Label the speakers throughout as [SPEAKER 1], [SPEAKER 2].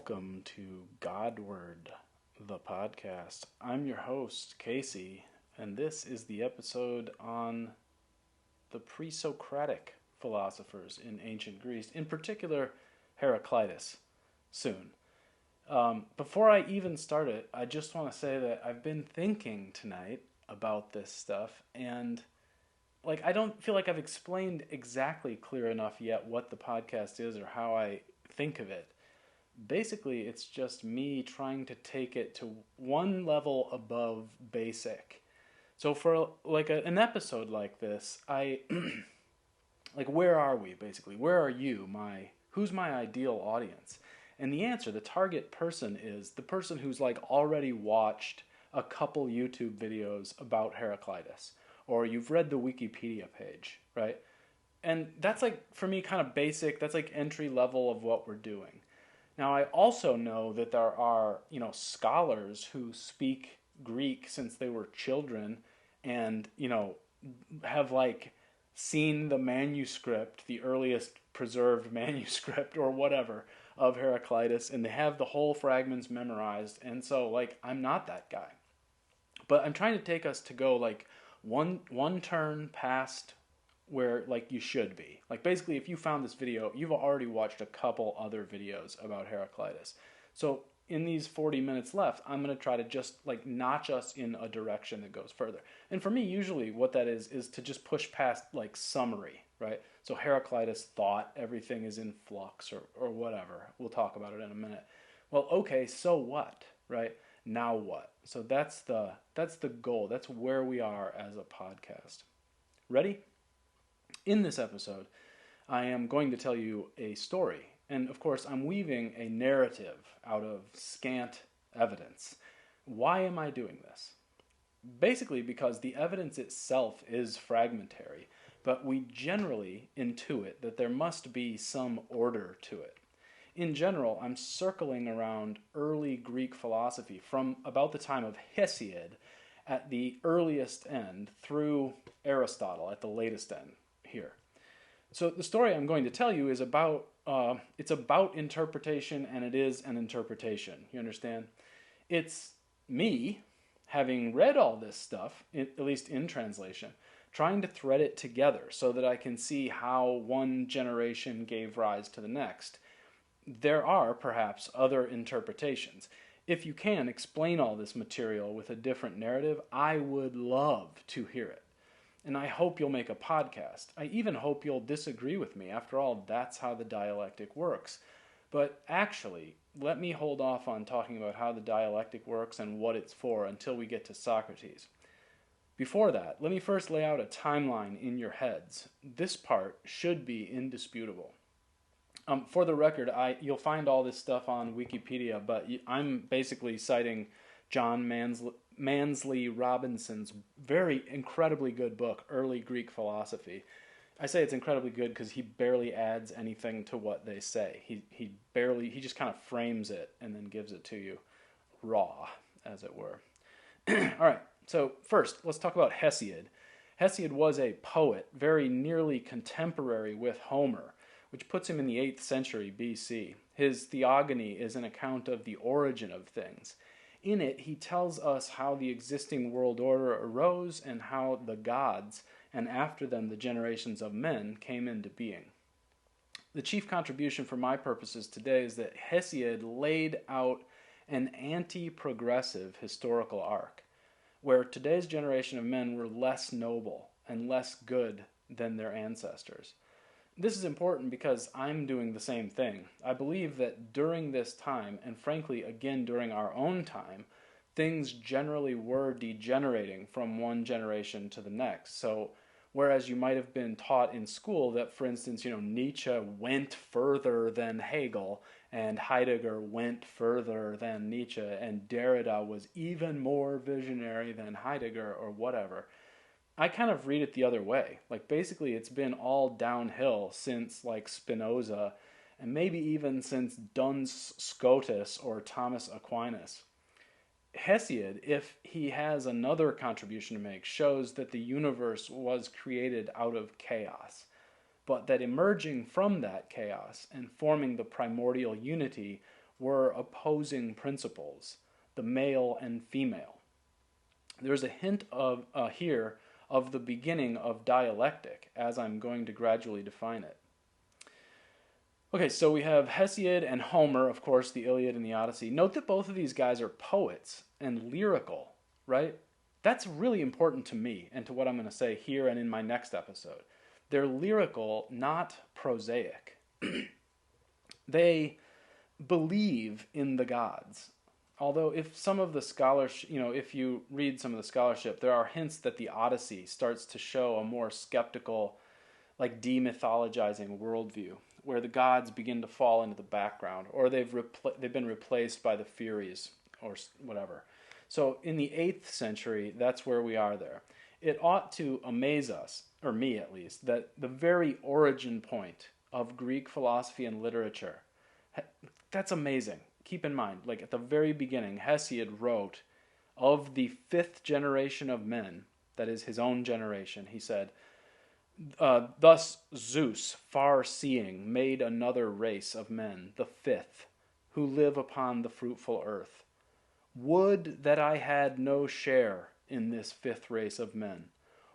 [SPEAKER 1] Welcome to Godward, the podcast. I'm your host, Casey, and this is the episode on the Presocratic philosophers in ancient Greece, in particular Heraclitus, soon. Before I even start it, I just want to say that I've been thinking tonight about this stuff, and I don't feel like I've explained exactly clear enough yet what the podcast is or how I think of it. Basically, it's just me trying to take it to one level above basic. So for an episode like this, I where are we basically? Where are you? Who's my ideal audience? And the answer, the target person, is the person who's already watched a couple YouTube videos about Heraclitus, or you've read the Wikipedia page, right? And that's for me kind of basic. That's entry level of what we're doing. Now, I also know that there are, scholars who speak Greek since they were children and, have seen the manuscript, the earliest preserved manuscript or whatever of Heraclitus, and they have the whole fragments memorized. And so, I'm not that guy. But I'm trying to take us to go, one turn past where you should be. Basically, if you found this video, you've already watched a couple other videos about Heraclitus. So in these 40 minutes left, I'm going to try to just notch us in a direction that goes further. And for me, usually what that is to just push past summary, right? So Heraclitus thought everything is in flux or whatever. We'll talk about it in a minute. Well, okay, so what, right? Now what? So that's the goal. That's where we are as a podcast. Ready? In this episode, I am going to tell you a story. And of course, I'm weaving a narrative out of scant evidence. Why am I doing this? Basically because the evidence itself is fragmentary, but we generally intuit that there must be some order to it. In general, I'm circling around early Greek philosophy from about the time of Hesiod at the earliest end through Aristotle at the latest end here. So the story I'm going to tell you is about interpretation, and it is an interpretation. You understand? It's me, having read all this stuff, at least in translation, trying to thread it together so that I can see how one generation gave rise to the next. There are perhaps other interpretations. If you can explain all this material with a different narrative, I would love to hear it. And I hope you'll make a podcast. I even hope you'll disagree with me. After all, that's how the dialectic works. But actually, let me hold off on talking about how the dialectic works and what it's for until we get to Socrates. Before that, let me first lay out a timeline in your heads. This part should be indisputable. For the record, you'll find all this stuff on Wikipedia, but I'm basically citing John Mansley Robinson's very incredibly good book, Early Greek Philosophy. I say it's incredibly good because he barely adds anything to what they say. He just kind of frames it and then gives it to you raw, as it were. All right, so first, let's talk about Hesiod. Hesiod was a poet very nearly contemporary with Homer, which puts him in the 8th century BC. His Theogony is an account of the origin of things. In it, he tells us how the existing world order arose and how the gods, and after them the generations of men, came into being. The chief contribution for my purposes today is that Hesiod laid out an anti-progressive historical arc, where today's generation of men were less noble and less good than their ancestors. This is important because I'm doing the same thing. I believe that during this time, and frankly again during our own time, things generally were degenerating from one generation to the next. So whereas you might have been taught in school that, for instance, Nietzsche went further than Hegel, and Heidegger went further than Nietzsche, and Derrida was even more visionary than Heidegger or whatever, I kind of read it the other way. Basically, it's been all downhill since, Spinoza, and maybe even since Duns Scotus or Thomas Aquinas. Hesiod, if he has another contribution to make, shows that the universe was created out of chaos, but that emerging from that chaos and forming the primordial unity were opposing principles, the male and female. There's a hint of here of the beginning of dialectic, as I'm going to gradually define it. Okay, so we have Hesiod and Homer, of course, the Iliad and the Odyssey. Note that both of these guys are poets and lyrical, right? That's really important to me and to what I'm going to say here and in my next episode. They're lyrical, not prosaic. They believe in the gods. Although if some of the scholarship, if you read some of the scholarship, there are hints that the Odyssey starts to show a more skeptical, like demythologizing worldview, where the gods begin to fall into the background, or they've been replaced by the Furies, or whatever. So in the 8th century, that's where we are there. It ought to amaze us, or me at least, that the very origin point of Greek philosophy and literature, that's amazing. Keep in mind, like at the very beginning, Hesiod wrote of the 5th generation of men, that is his own generation, he said, thus Zeus, far-seeing, made another race of men, the 5th, who live upon the fruitful earth. Would that I had no share in this 5th race of men.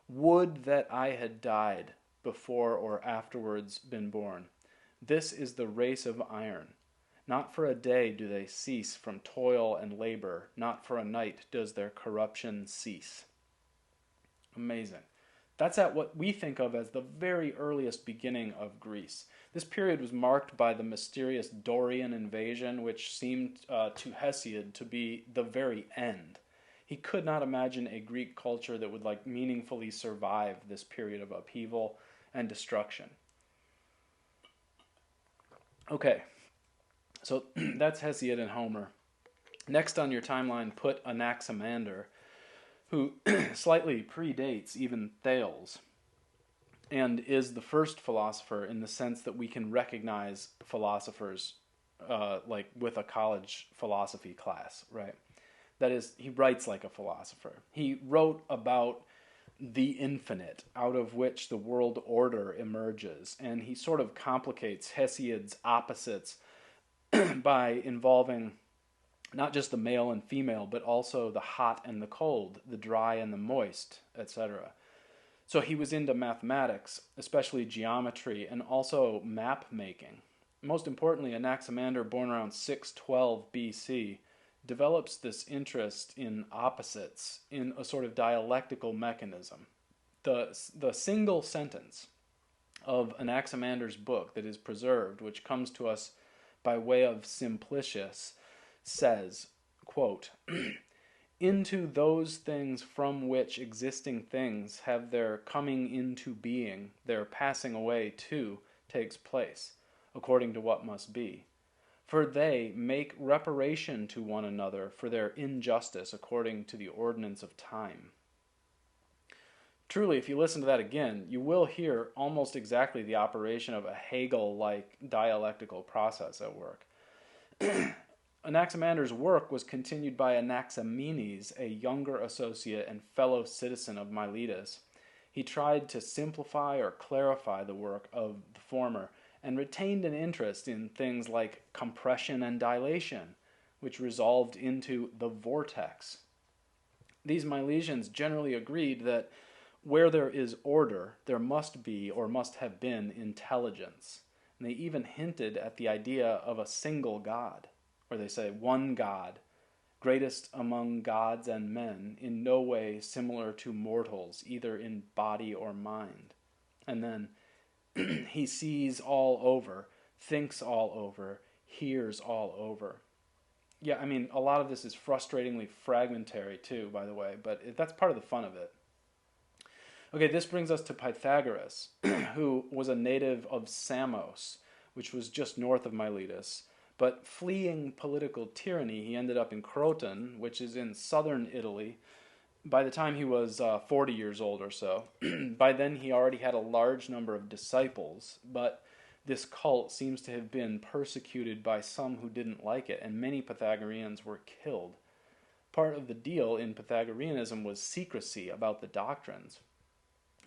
[SPEAKER 1] Would that I had died before or afterwards been born. This is the race of iron. Not for a day do they cease from toil and labor. Not for a night does their corruption cease. Amazing. That's at what we think of as the very earliest beginning of Greece. This period was marked by the mysterious Dorian invasion, which seemed to Hesiod to be the very end. He could not imagine a Greek culture that would meaningfully survive this period of upheaval and destruction. Okay, so that's Hesiod and Homer. Next on your timeline, put Anaximander, who slightly predates even Thales, and is the first philosopher in the sense that we can recognize philosophers with a college philosophy class, right? That is, he writes like a philosopher. He wrote about the infinite, out of which the world order emerges, and he sort of complicates Hesiod's opposites by involving not just the male and female, but also the hot and the cold, the dry and the moist, etc. So he was into mathematics, especially geometry, and also map making. Most importantly, Anaximander, born around 612 BC, develops this interest in opposites in a sort of dialectical mechanism. The single sentence of Anaximander's book that is preserved, which comes to us by way of Simplicius, says, quote, into those things from which existing things have their coming into being, their passing away too takes place, according to what must be. For they make reparation to one another for their injustice according to the ordinance of time. Truly, if you listen to that again, you will hear almost exactly the operation of a Hegel-like dialectical process at work. Anaximander's work was continued by Anaximenes, a younger associate and fellow citizen of Miletus. He tried to simplify or clarify the work of the former, and retained an interest in things like compression and dilation, which resolved into the vortex. These Milesians generally agreed that where there is order, there must be or must have been intelligence. And they even hinted at the idea of a single God, where they say one God, greatest among gods and men, in no way similar to mortals, either in body or mind. And then he sees all over, thinks all over, hears all over. Yeah, I mean, a lot of this is frustratingly fragmentary too, by the way, but that's part of the fun of it. Okay, this brings us to Pythagoras, who was a native of Samos, which was just north of Miletus. But fleeing political tyranny, he ended up in Croton, which is in southern Italy, by the time he was 40 years old or so. By then he already had a large number of disciples, but this cult seems to have been persecuted by some who didn't like it, and many Pythagoreans were killed. Part of the deal in Pythagoreanism was secrecy about the doctrines.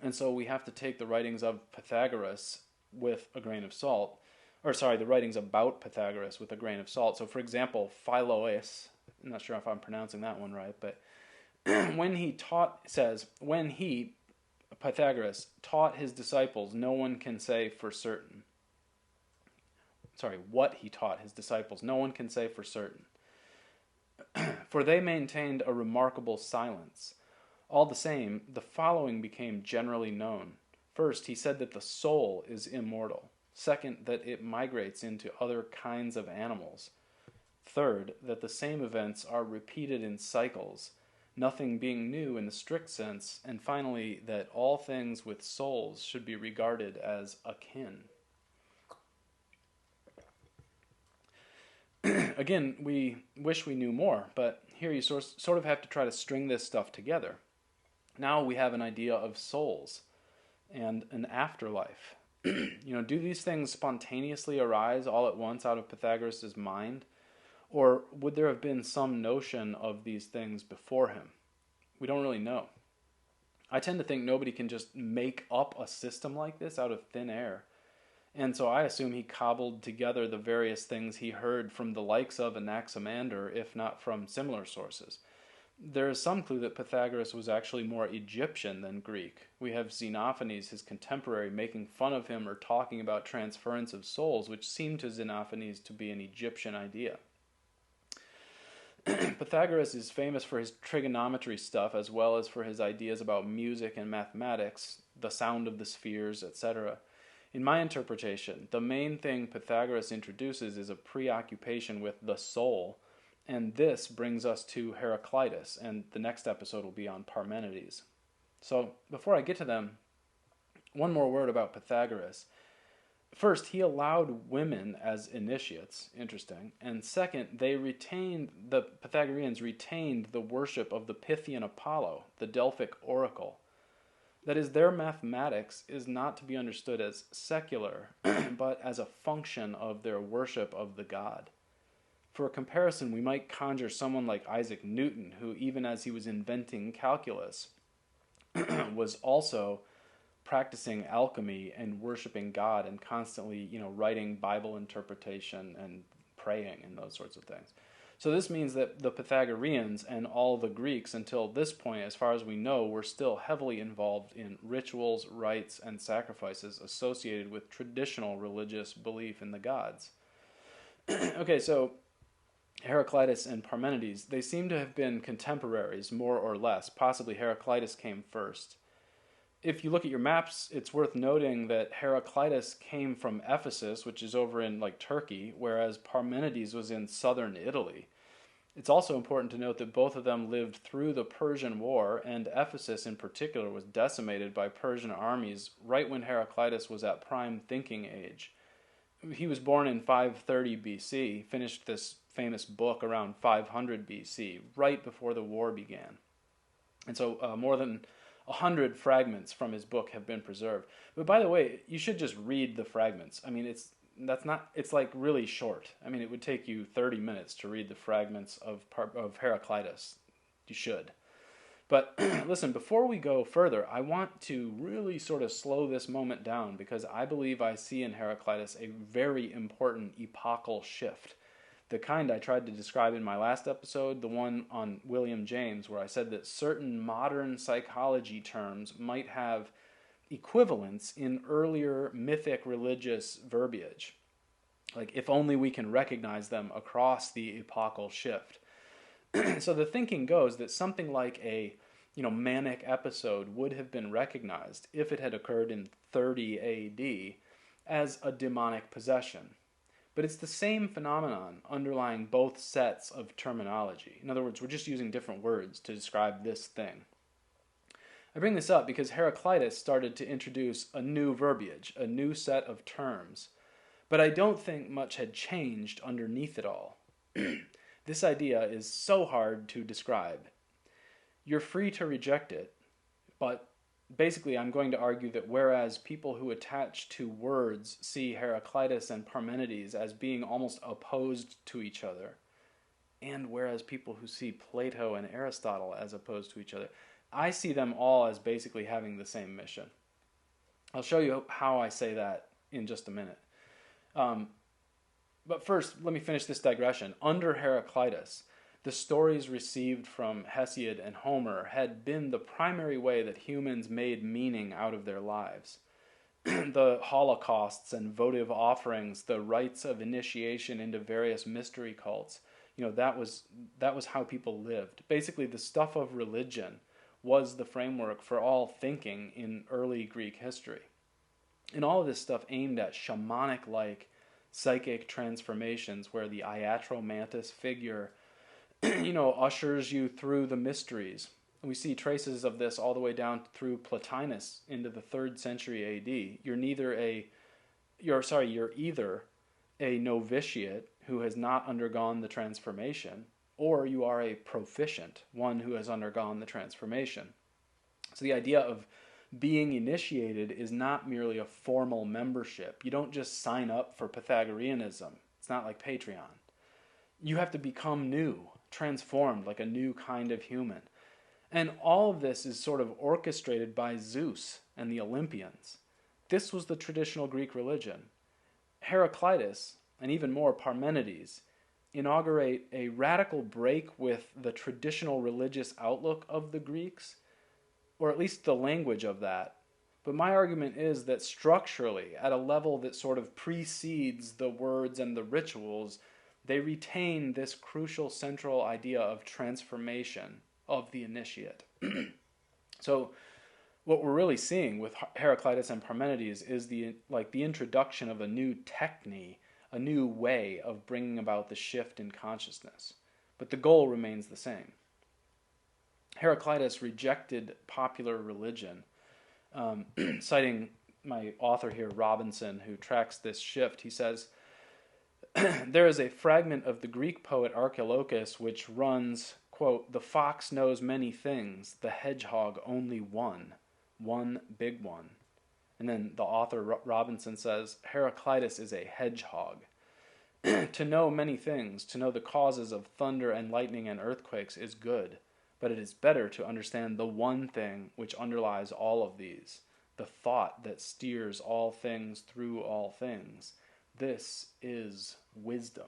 [SPEAKER 1] And so we have to take the writings of Pythagoras with a grain of salt. the writings about Pythagoras with a grain of salt. So, for example, Philoes, I'm not sure if I'm pronouncing that one right, but when he, Pythagoras, taught his disciples, no one can say for certain. What he taught his disciples, no one can say for certain. For they maintained a remarkable silence. All the same, the following became generally known. First, he said that the soul is immortal. Second, that it migrates into other kinds of animals. Third, that the same events are repeated in cycles, nothing being new in the strict sense. And finally, that all things with souls should be regarded as akin. Again, we wish we knew more, but here you sort of have to try to string this stuff together. Now we have an idea of souls and an afterlife. Do these things spontaneously arise all at once out of Pythagoras' mind? Or would there have been some notion of these things before him? We don't really know. I tend to think nobody can just make up a system like this out of thin air. And so I assume he cobbled together the various things he heard from the likes of Anaximander, if not from similar sources. There is some clue that Pythagoras was actually more Egyptian than Greek. We have Xenophanes, his contemporary, making fun of him or talking about transference of souls, which seemed to Xenophanes to be an Egyptian idea. Pythagoras is famous for his trigonometry stuff, as well as for his ideas about music and mathematics, the sound of the spheres, etc. In my interpretation, the main thing Pythagoras introduces is a preoccupation with the soul, and this brings us to Heraclitus, and the next episode will be on Parmenides. So, before I get to them, one more word about Pythagoras. First, he allowed women as initiates, interesting, and second, the Pythagoreans retained the worship of the Pythian Apollo, the Delphic oracle. That is, their mathematics is not to be understood as secular, but as a function of their worship of the god. For a comparison, we might conjure someone like Isaac Newton, who, even as he was inventing calculus, was also practicing alchemy and worshiping God and constantly, writing Bible interpretation and praying and those sorts of things. So this means that the Pythagoreans and all the Greeks until this point, as far as we know, were still heavily involved in rituals, rites, and sacrifices associated with traditional religious belief in the gods. Okay, so Heraclitus and Parmenides, they seem to have been contemporaries, more or less. Possibly Heraclitus came first. If you look at your maps, it's worth noting that Heraclitus came from Ephesus, which is over in Turkey, whereas Parmenides was in southern Italy. It's also important to note that both of them lived through the Persian War, and Ephesus in particular was decimated by Persian armies right when Heraclitus was at prime thinking age. He was born in 530 BC, finished this famous book around 500 BC, right before the war began. And so more than 100 fragments from his book have been preserved. But by the way, you should just read the fragments. I mean, it's really short. I mean, it would take you 30 minutes to read the fragments of Heraclitus. You should. But listen, before we go further, I want to really sort of slow this moment down because I believe I see in Heraclitus a very important epochal shift. The kind I tried to describe in my last episode, the one on William James, where I said that certain modern psychology terms might have equivalents in earlier mythic religious verbiage. Like, if only we can recognize them across the epochal shift. So the thinking goes that something like a manic episode would have been recognized if it had occurred in 30 AD as a demonic possession. But it's the same phenomenon underlying both sets of terminology. In other words, we're just using different words to describe this thing. I bring this up because Heraclitus started to introduce a new verbiage, a new set of terms. But I don't think much had changed underneath it all. This idea is so hard to describe. You're free to reject it, but basically I'm going to argue that whereas people who attach to words see Heraclitus and Parmenides as being almost opposed to each other, and whereas people who see Plato and Aristotle as opposed to each other, I see them all as basically having the same mission. I'll show you how I say that in just a minute. But first, let me finish this digression. Under Heraclitus, the stories received from Hesiod and Homer had been the primary way that humans made meaning out of their lives. The holocausts and votive offerings, the rites of initiation into various mystery cults, that was how people lived. Basically, the stuff of religion was the framework for all thinking in early Greek history. And all of this stuff aimed at shamanic-like psychic transformations where the iatromantis figure, ushers you through the mysteries. We see traces of this all the way down through Plotinus into the 3rd century AD. You're either a novitiate who has not undergone the transformation, or you are a proficient, one who has undergone the transformation. So the idea of being initiated is not merely a formal membership. You don't just sign up for Pythagoreanism. It's not like Patreon. You have to become new, transformed like a new kind of human. And all of this is sort of orchestrated by Zeus and the Olympians. This was the traditional Greek religion. Heraclitus, and even more Parmenides, inaugurate a radical break with the traditional religious outlook of the Greeks, or at least the language of that. But my argument is that structurally, at a level that sort of precedes the words and the rituals, they retain this crucial central idea of transformation of the initiate. So what we're really seeing with Heraclitus and Parmenides is the introduction of a new techne, a new way of bringing about the shift in consciousness. But the goal remains the same. Heraclitus rejected popular religion. Citing my author here, Robinson, who tracks this shift, he says, there is a fragment of the Greek poet Archilochus which runs, quote, "The fox knows many things, the hedgehog only one big one." And then the author Robinson says, Heraclitus is a hedgehog. To know many things, to know the causes of thunder and lightning and earthquakes is good, but it is better to understand the one thing which underlies all of these, the thought that steers all things through all things. This is wisdom.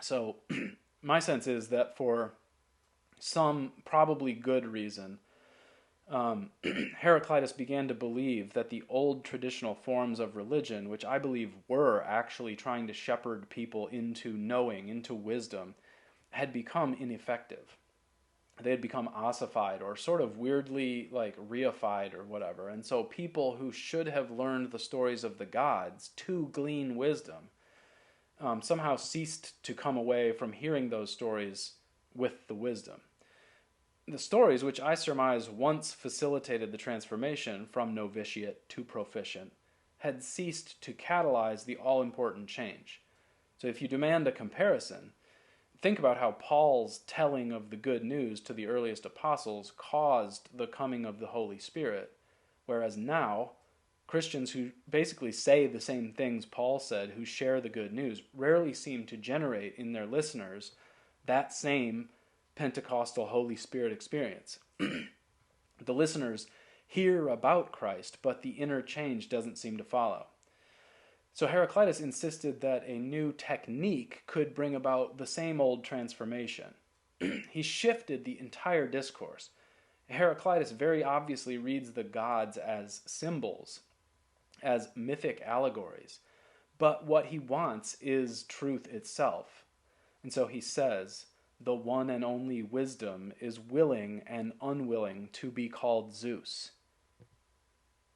[SPEAKER 1] So my sense is that for some probably good reason, Heraclitus began to believe that the old traditional forms of religion, which I believe were actually trying to shepherd people into knowing, into wisdom, had become ineffective. They had become ossified or sort of weirdly reified or whatever. And so people who should have learned the stories of the gods to glean wisdom somehow ceased to come away from hearing those stories with the wisdom. The stories, which I surmise once facilitated the transformation from novitiate to proficient, had ceased to catalyze the all-important change. So if you demand a comparison, think about how Paul's telling of the good news to the earliest apostles caused the coming of the Holy Spirit, whereas now, Christians who basically say the same things Paul said, who share the good news, rarely seem to generate in their listeners that same Pentecostal Holy Spirit experience. The listeners hear about Christ, but the inner change doesn't seem to follow. So Heraclitus insisted that a new technique could bring about the same old transformation. He shifted the entire discourse. Heraclitus very obviously reads the gods as symbols, as mythic allegories, but what he wants is truth itself. And so he says, the one and only wisdom is willing and unwilling to be called Zeus.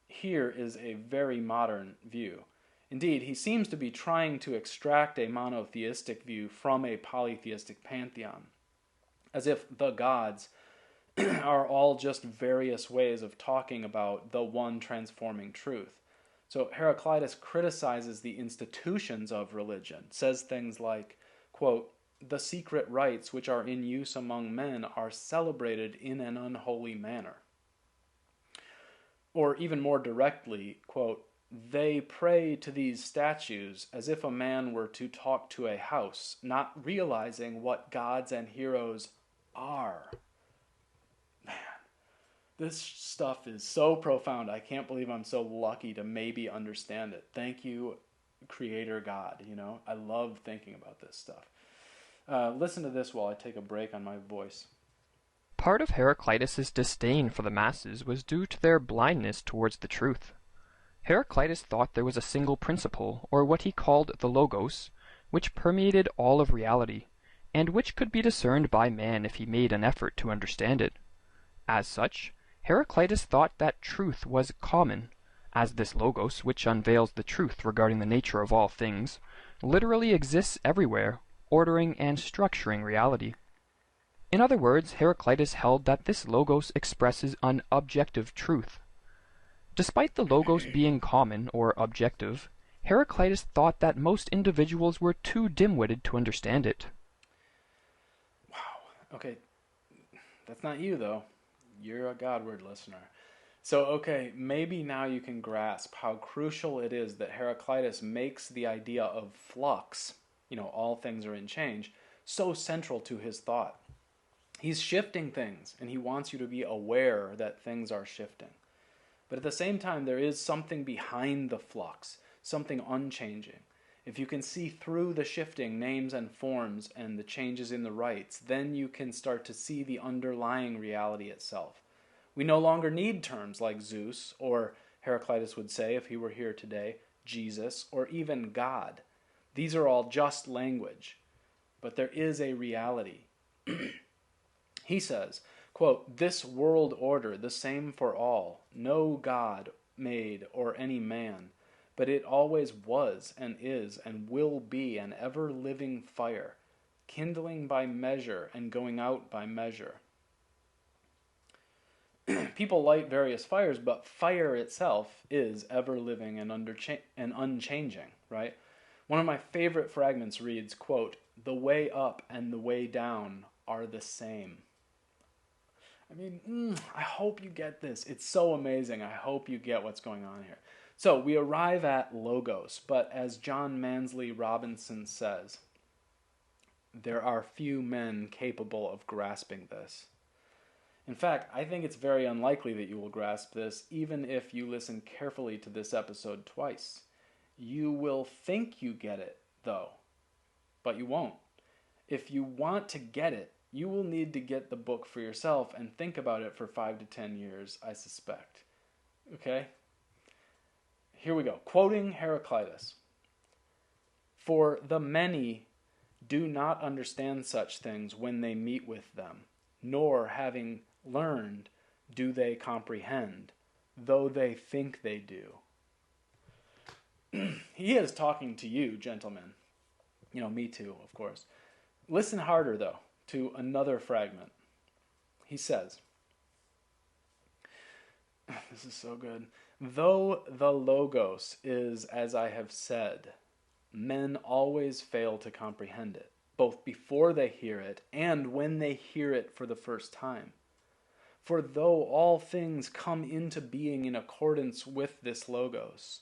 [SPEAKER 1] Here is a very modern view. Indeed, he seems to be trying to extract a monotheistic view from a polytheistic pantheon, as if the gods are all just various ways of talking about the one transforming truth. So Heraclitus criticizes the institutions of religion, says things like, quote, "The secret rites which are in use among men are celebrated in an unholy manner." Or even more directly, quote, "They pray to these statues as if a man were to talk to a house, not realizing what gods and heroes are." Man, This stuff is so profound. I can't believe I'm so lucky to maybe understand it. Thank you, Creator God. I love thinking about this stuff. Listen to this while I take a break on my voice.
[SPEAKER 2] Part of Heraclitus' disdain for the masses was due to their blindness towards the truth. Heraclitus thought there was a single principle, or what he called the logos, which permeated all of reality, and which could be discerned by man if he made an effort to understand it. As such, Heraclitus thought that truth was common, as this logos, which unveils the truth regarding the nature of all things, literally exists everywhere, ordering and structuring reality. In other words, Heraclitus held that this logos expresses an objective truth. Despite the logos being common or objective, Heraclitus thought that most individuals were too dim-witted to understand it.
[SPEAKER 1] Wow. Okay. That's not you, though. You're a Godward listener. So, okay, maybe now you can grasp how crucial it is that Heraclitus makes the idea of flux, all things are in change, so central to his thought. He's shifting things, and he wants you to be aware that things are shifting. But at the same time, there is something behind the flux, something unchanging. If you can see through the shifting names and forms and the changes in the rites, then you can start to see the underlying reality itself. We no longer need terms like Zeus, or Heraclitus would say if he were here today, Jesus, or even God. These are all just language. But there is a reality. He says, quote, "This world order, the same for all, no God made or any man, but it always was and is and will be an ever-living fire, kindling by measure and going out by measure." People light various fires, but fire itself is ever-living and unchanging, right? One of my favorite fragments reads, quote, "The way up and the way down are the same." I mean, I hope you get this. It's so amazing. I hope you get what's going on here. So we arrive at logos, but as John Mansley Robinson says, there are few men capable of grasping this. In fact, I think it's very unlikely that you will grasp this, even if you listen carefully to this episode twice. You will think you get it, though, but you won't. If you want to get it, you will need to get the book for yourself and think about it for 5 to 10 years, I suspect. Okay? Here we go. Quoting Heraclitus. "For the many do not understand such things when they meet with them, nor having learned do they comprehend, though they think they do." He is talking to you, gentlemen. Me too, of course. Listen harder, though, to another fragment. He says, this is so good, "Though the logos is, as I have said, men always fail to comprehend it, both before they hear it and when they hear it for the first time. For though all things come into being in accordance with this logos,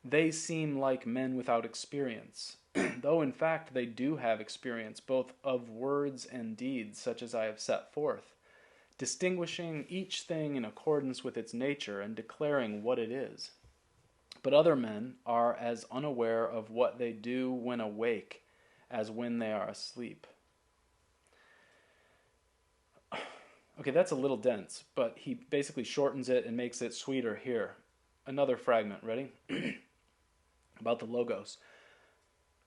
[SPEAKER 1] they seem like men without experience, though in fact they do have experience both of words and deeds such as I have set forth, distinguishing each thing in accordance with its nature and declaring what it is. But other men are as unaware of what they do when awake as when they are asleep." Okay, that's a little dense, but he basically shortens it and makes it sweeter here. Another fragment, ready? About the logos.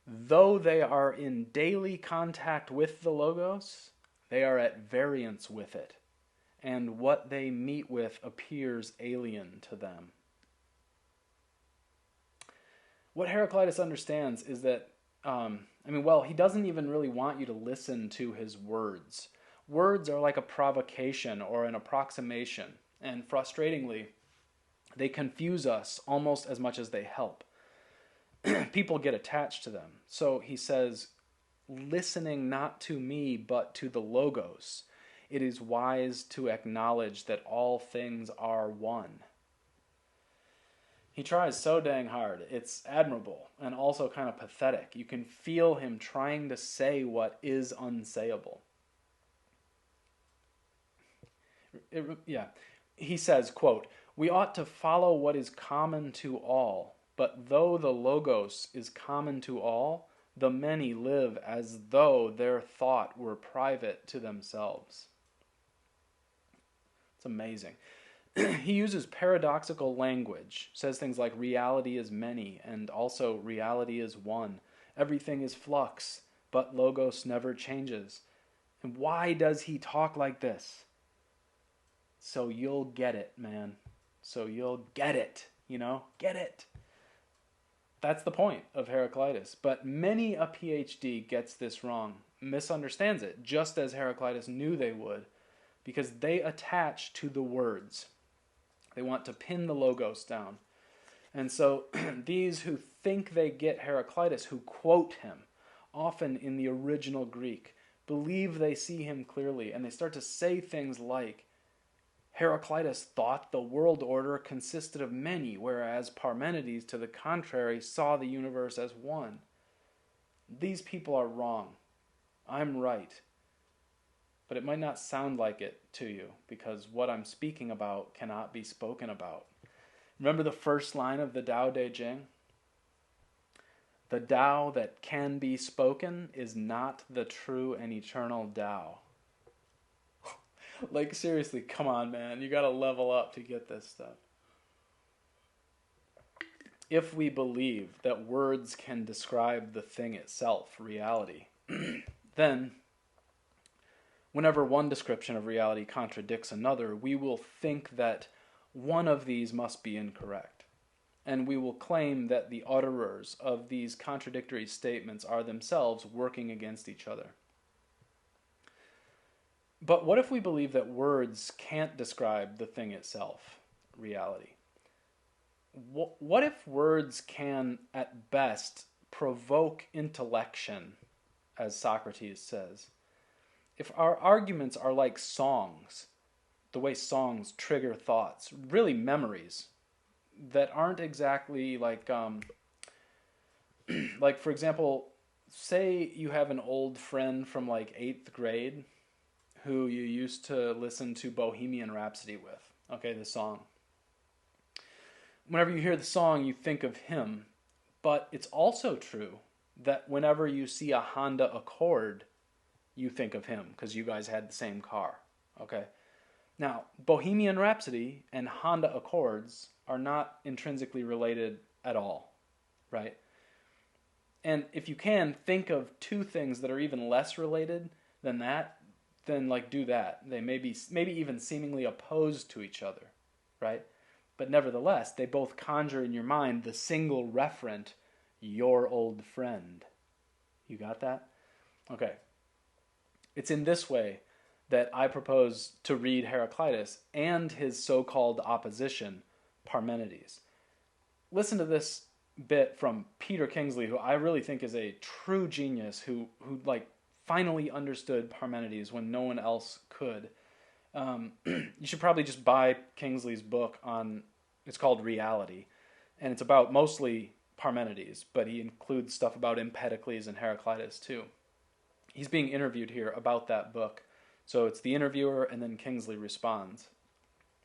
[SPEAKER 1] "Though they are in daily contact with the logos, they are at variance with it, and what they meet with appears alien to them." What Heraclitus understands is that, he doesn't even really want you to listen to his words. Words are like a provocation or an approximation, and frustratingly, they confuse us almost as much as they help. People get attached to them. So he says, listening not to me, but to the logos, it is wise to acknowledge that all things are one. He tries so dang hard. It's admirable and also kind of pathetic. You can feel him trying to say what is unsayable. he says, quote, "We ought to follow what is common to all, but though the logos is common to all, the many live as though their thought were private to themselves." It's amazing. He uses paradoxical language, says things like reality is many and also reality is one. Everything is flux, but logos never changes. And why does he talk like this? So you'll get it, man. So you'll get it, get it. That's the point of Heraclitus. But many a PhD gets this wrong, misunderstands it, just as Heraclitus knew they would, because they attach to the words. They want to pin the logos down. And so these who think they get Heraclitus, who quote him, often in the original Greek, believe they see him clearly, and they start to say things like, Heraclitus thought the world order consisted of many, whereas Parmenides, to the contrary, saw the universe as one. These people are wrong. I'm right. But it might not sound like it to you, because what I'm speaking about cannot be spoken about. Remember the first line of the Tao Te Ching? The Tao that can be spoken is not the true and eternal Tao. Like, seriously, come on, man. You gotta level up to get this stuff. If we believe that words can describe the thing itself, reality, then whenever one description of reality contradicts another, we will think that one of these must be incorrect. And we will claim that the utterers of these contradictory statements are themselves working against each other. But what if we believe that words can't describe the thing itself, reality? What if words can, at best, provoke intellection, as Socrates says? If our arguments are like songs, the way songs trigger thoughts, really memories, that aren't exactly like, like for example, say you have an old friend from like 8th grade who you used to listen to Bohemian Rhapsody with, okay, the song. Whenever you hear the song, you think of him, but it's also true that whenever you see a Honda Accord, you think of him because you guys had the same car, okay? Now, Bohemian Rhapsody and Honda Accords are not intrinsically related at all, right? And if you can, think of two things that are even less related than that, then like do that. They may be maybe even seemingly opposed to each other, right? But nevertheless, they both conjure in your mind the single referent, your old friend. You got that? Okay. It's in this way that I propose to read Heraclitus and his so-called opposition, Parmenides. Listen to this bit from Peter Kingsley, who I really think is a true genius, who like finally understood Parmenides when no one else could. You should probably just buy Kingsley's book it's called Reality, and it's about mostly Parmenides, but he includes stuff about Empedocles and Heraclitus too. He's being interviewed here about that book. So it's the interviewer and then Kingsley responds.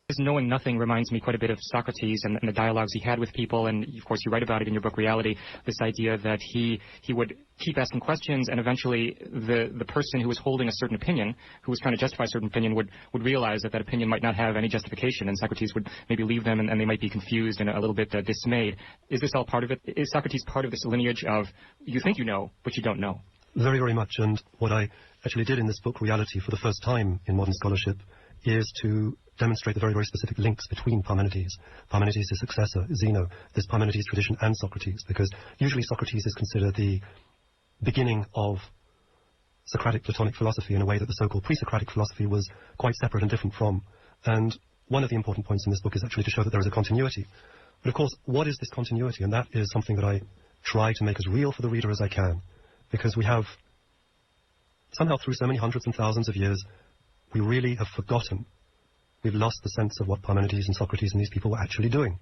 [SPEAKER 2] His knowing nothing reminds me quite a bit of Socrates and the dialogues he had with people, and of course you write about it in your book Reality, this idea that he would keep asking questions, and eventually the person who was holding a certain opinion, who was trying to justify a certain opinion, would realize that opinion might not have any justification, and Socrates would maybe leave them and they might be confused and a little bit dismayed. Is this all part of it? Is Socrates part of this lineage of you think you know, but you don't know?
[SPEAKER 3] Very, very much, and what I actually did in this book, Reality, for the first time in modern scholarship, is to demonstrate the very, very specific links between Parmenides, his successor, Zeno, this Parmenides tradition, and Socrates, because usually Socrates is considered the beginning of Socratic Platonic philosophy in a way that the so-called pre-Socratic philosophy was quite separate and different from. And one of the important points in this book is actually to show that there is a continuity. But of course, what is this continuity? And that is something that I try to make as real for the reader as I can, because we have, somehow through so many hundreds and thousands of years, we really have forgotten. We've lost the sense of what Parmenides and Socrates and these people were actually doing.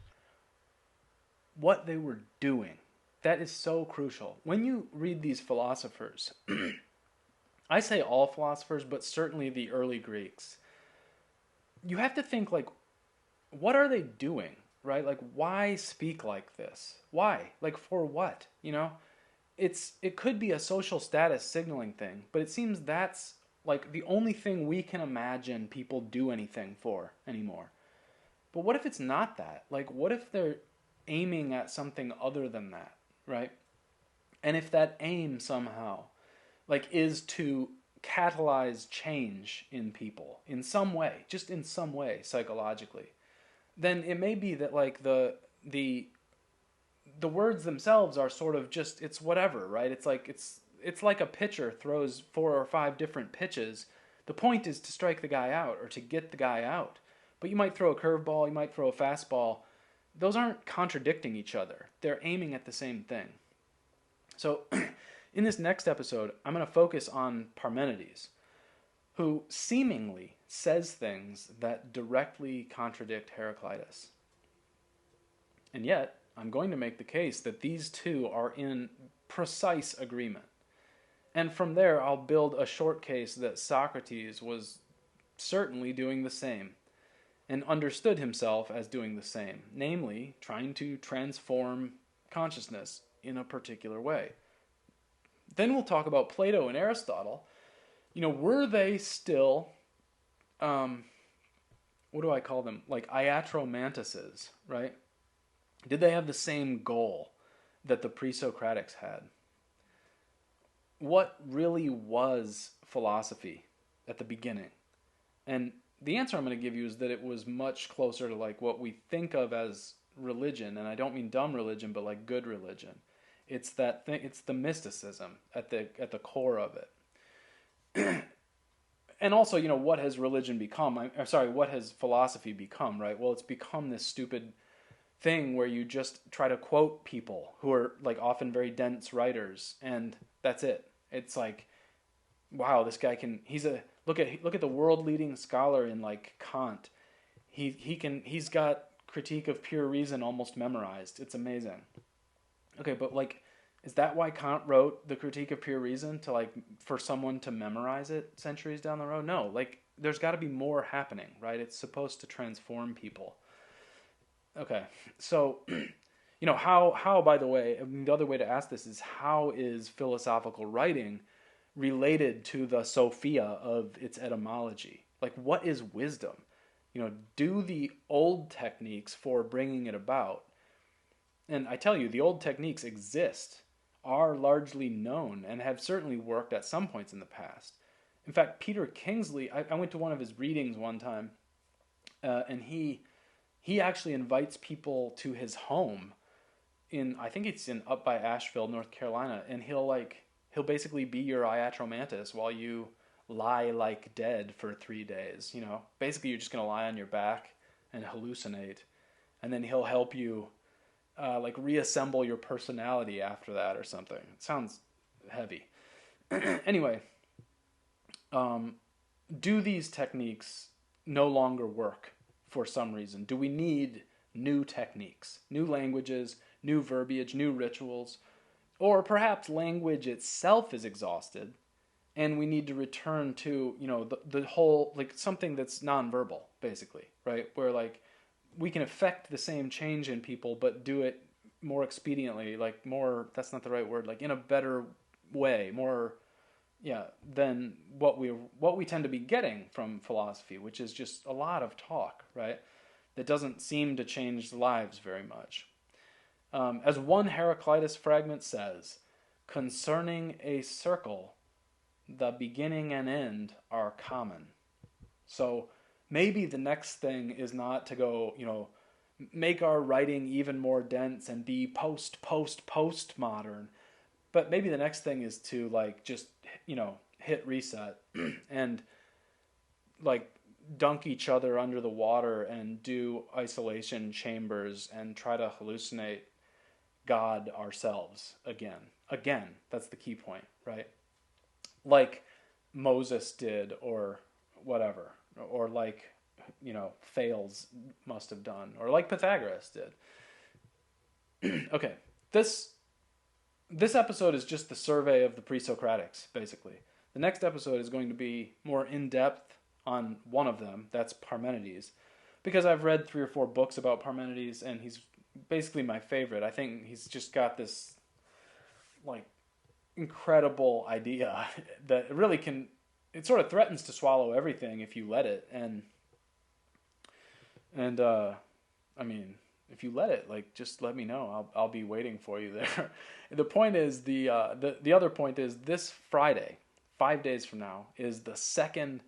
[SPEAKER 1] What they were doing. That is so crucial. When you read these philosophers, I say all philosophers, but certainly the early Greeks, you have to think like, what are they doing, right? Like, why speak like this? Why? Like, for what? You know, it could be a social status signaling thing, but it seems that's like the only thing we can imagine people do anything for anymore. But what if it's not that? Like, what if they're aiming at something other than that, right? And if that aim somehow, like, is to catalyze change in people in some way, just in some way psychologically, then it may be that like the words themselves are sort of just, it's whatever, right? It's like a pitcher throws 4 or 5 different pitches. The point is to strike the guy out or to get the guy out. But you might throw a curveball, you might throw a fastball. Those aren't contradicting each other. They're aiming at the same thing. So in this next episode, I'm going to focus on Parmenides, who seemingly says things that directly contradict Heraclitus. And yet, I'm going to make the case that these two are in precise agreement. And from there, I'll build a short case that Socrates was certainly doing the same, and understood himself as doing the same, namely, trying to transform consciousness in a particular way. Then we'll talk about Plato and Aristotle. You know, were they still, what do I call them? Like iatromantises, right? Did they have the same goal that the Presocratics had? What really was philosophy at the beginning? And the answer I'm going to give you is that it was much closer to like what we think of as religion, and I don't mean dumb religion, but like good religion. It's that thing. It's the mysticism at the core of it. And also, you know, what has religion become? What has philosophy become? Right. Well, it's become this stupid thing where you just try to quote people who are like often very dense writers, and that's it. It's like, wow, this guy can. Look at the world leading scholar in like Kant. He's got Critique of Pure Reason almost memorized. It's amazing. Okay, but like, is that why Kant wrote the Critique of Pure Reason, to like for someone to memorize it centuries down the road? No, like there's got to be more happening, right? It's supposed to transform people. Okay, so you know how by the way, I mean, the other way to ask this is, how is philosophical writing related to the Sophia of its etymology? Like, what is wisdom? You know, do the old techniques for bringing it about, and I tell you, the old techniques exist, are largely known, and have certainly worked at some points in the past. In fact, Peter Kingsley, I went to one of his readings one time, and he actually invites people to his home I think it's up by Asheville, North Carolina, and he'll basically be your iatromantis while you lie like dead for 3 days. You know, basically you're just going to lie on your back and hallucinate, and then he'll help you like reassemble your personality after that or something. It sounds heavy. Anyway, do these techniques no longer work for some reason? Do we need new techniques, new languages, new verbiage, new rituals? Or perhaps language itself is exhausted and we need to return to, you know, the whole, like something that's nonverbal, basically, right? Where like we can affect the same change in people, but do it more expediently, like more, that's not the right word, like in a better way, more, yeah, than what we tend to be getting from philosophy, which is just a lot of talk, right? That doesn't seem to change lives very much. As one Heraclitus fragment says, concerning a circle, the beginning and end are common. So maybe the next thing is not to go, you know, make our writing even more dense and be post-modern. But maybe the next thing is to like just, you know, hit reset and like dunk each other under the water and do isolation chambers and try to hallucinate God ourselves again. Again, that's the key point, right? Like Moses did, or whatever, or like, you know, Thales must have done, or like Pythagoras did. Okay, this episode is just the survey of the Presocratics, basically. The next episode is going to be more in-depth on one of them, that's Parmenides. because I've read 3 or 4 books about Parmenides, and he's basically my favorite. I think he's just got this like incredible idea that really can, it sort of threatens to swallow everything if you let it. And I mean, if you let it, like, just let me know. I'll be waiting for you there. The point is, the other point is, this Friday, 5 days from now, is the second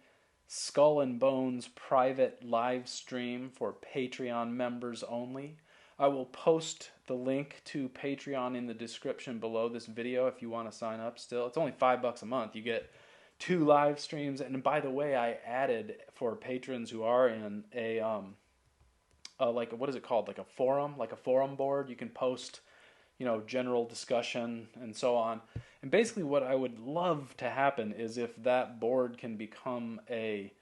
[SPEAKER 1] Skull and Bones private live stream for Patreon members only. I will post the link to Patreon in the description below this video if you want to sign up still. It's only $5 a month. You get 2 live streams. And by the way, I added, for patrons who are in a like, what is it called? Like a forum board. You can post, general discussion and so on. And basically what I would love to happen is if that board can become a,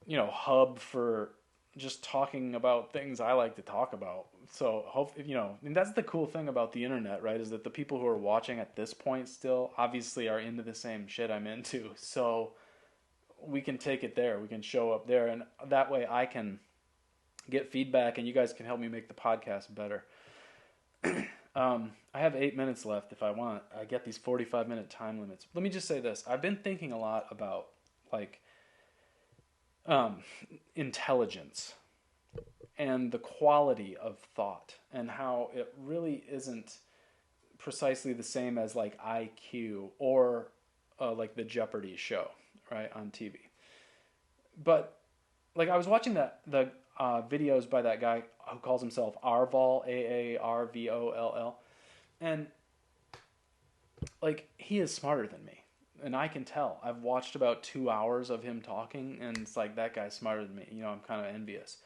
[SPEAKER 1] hub for just talking about things I like to talk about. So hopefully, and that's the cool thing about the internet, right? Is that the people who are watching at this point still obviously are into the same shit I'm into. So we can take it there. We can show up there. And that way I can get feedback and you guys can help me make the podcast better. I have 8 minutes left if I want. I get these 45-minute time limits. Let me just say this. I've been thinking a lot about, like, intelligence and the quality of thought and how it really isn't precisely the same as, like, IQ or like the Jeopardy show, right, on TV. But, like, I was watching the videos by that guy who calls himself Arvoll, Aarvoll, and, like, he is smarter than me, and I can tell. I've watched about 2 hours of him talking, and it's like, that guy's smarter than me. I'm kind of envious.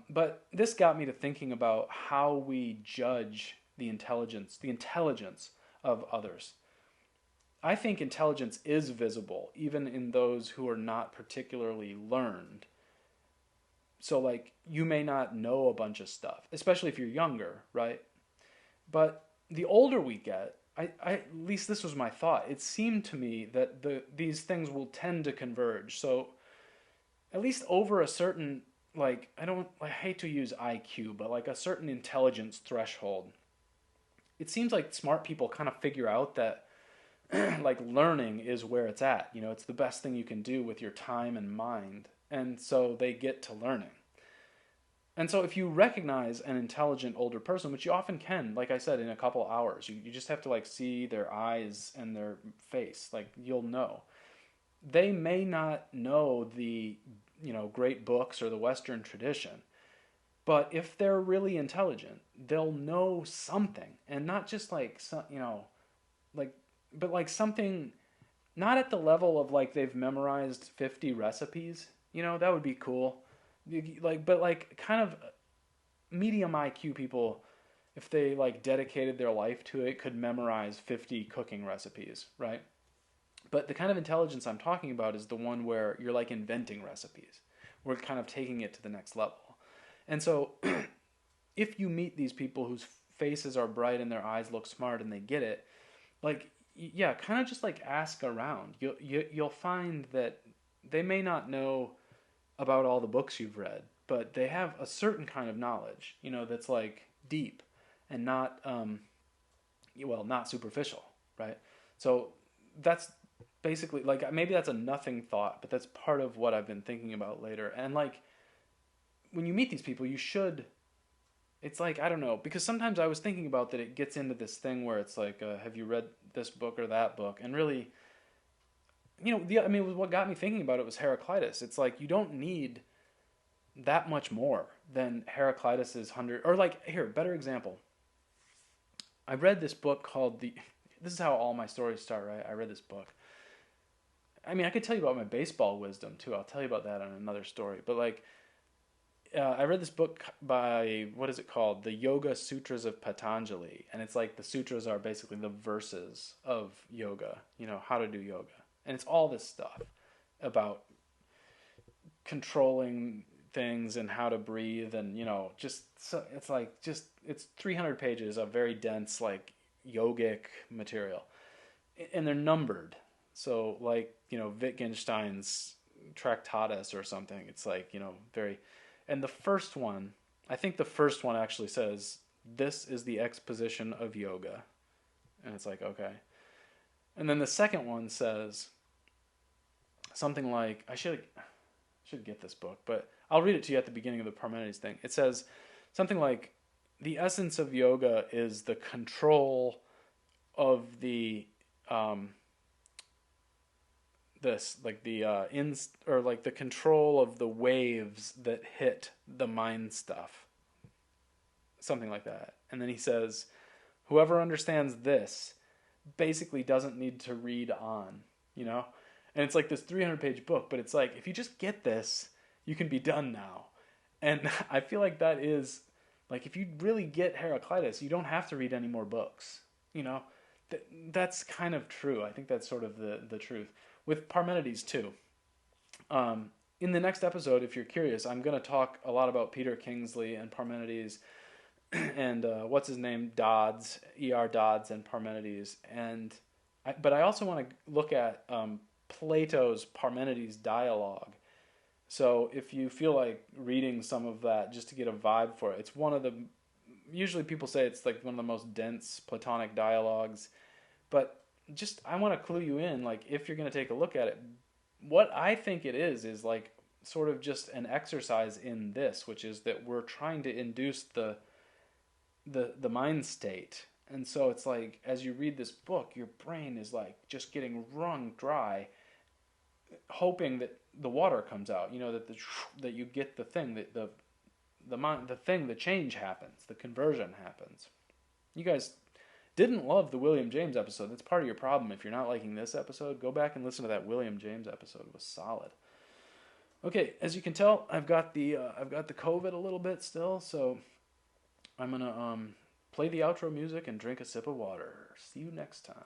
[SPEAKER 1] But this got me to thinking about how we judge the intelligence of others. I think intelligence is visible, even in those who are not particularly learned. So, like, you may not know a bunch of stuff, especially if you're younger, right? But the older we get, I at least this was my thought, it seemed to me that these things will tend to converge. So, at least over a certain, like, I hate to use IQ, but like a certain intelligence threshold, it seems like smart people kind of figure out that like learning is where it's at. It's the best thing you can do with your time and mind. And so they get to learning. And so if you recognize an intelligent older person, which you often can, like I said, in a couple hours, you just have to, like, see their eyes and their face, like, you'll know. They may not know the, great books or the Western tradition, but if they're really intelligent, they'll know something, and not just like, but like something, not at the level of, like, they've memorized 50 recipes, that would be cool. But like, kind of medium IQ people, if they, like, dedicated their life to it, could memorize 50 cooking recipes, right? But the kind of intelligence I'm talking about is the one where you're, like, inventing recipes. We're kind of taking it to the next level. And so if you meet these people whose faces are bright and their eyes look smart and they get it, like, yeah, kind of just, like, ask around. You'll find that they may not know about all the books you've read, but they have a certain kind of knowledge, that's, like, deep and not, not superficial, right? So that's basically, like, maybe that's a nothing thought, but that's part of what I've been thinking about later. And, like, when you meet these people, you should, it's like, I don't know, because sometimes I was thinking about that it gets into this thing where it's like, have you read this book or that book? And really, what got me thinking about it was Heraclitus. It's like, you don't need that much more than Heraclitus's 100, or, like, here, better example. I read this book called this is how all my stories start, right? I read this book. I mean, I could tell you about my baseball wisdom too. I'll tell you about that on another story. But, like, I read this book by, what is it called? The Yoga Sutras of Patanjali. And it's like, the sutras are basically the verses of yoga, how to do yoga. And it's all this stuff about controlling things and how to breathe and, it's 300 pages of very dense, like, yogic material. And they're numbered. So, like, Wittgenstein's Tractatus or something. It's like, And the first one, I think the first one actually says, this is the exposition of yoga. And it's like, okay. And then the second one says something like, I should get this book, but I'll read it to you at the beginning of the Parmenides thing. It says something like, the essence of yoga is the control of the the control of the waves that hit the mind stuff. Something like that. And then he says, whoever understands this basically doesn't need to read on, you know? And it's like this 300-page book, but it's like, if you just get this, you can be done now. And I feel like that is, like, if you really get Heraclitus, you don't have to read any more books, you know? That's kind of true. I think that's sort of the truth. With Parmenides, too. In the next episode, if you're curious, I'm going to talk a lot about Peter Kingsley and Parmenides and what's his name, Dodds, E.R. Dodds and Parmenides. But I also want to look at Plato's Parmenides dialogue. So if you feel like reading some of that just to get a vibe for it, it's one of the, usually people say it's like one of the most dense Platonic dialogues, but just, I want to clue you in, like, if you're going to take a look at it, what I think it is like sort of just an exercise in this, which is that we're trying to induce the mind state. And so it's like, as you read this book, your brain is like just getting wrung dry, hoping that the water comes out, you know, that you get the thing, that the change happens, the conversion happens. You guys didn't love the William James episode. That's part of your problem. If you're not liking this episode, go back and listen to that William James episode. It was solid. Okay, as you can tell, I've got the COVID a little bit still, so I'm gonna play the outro music and drink a sip of water. See you next time.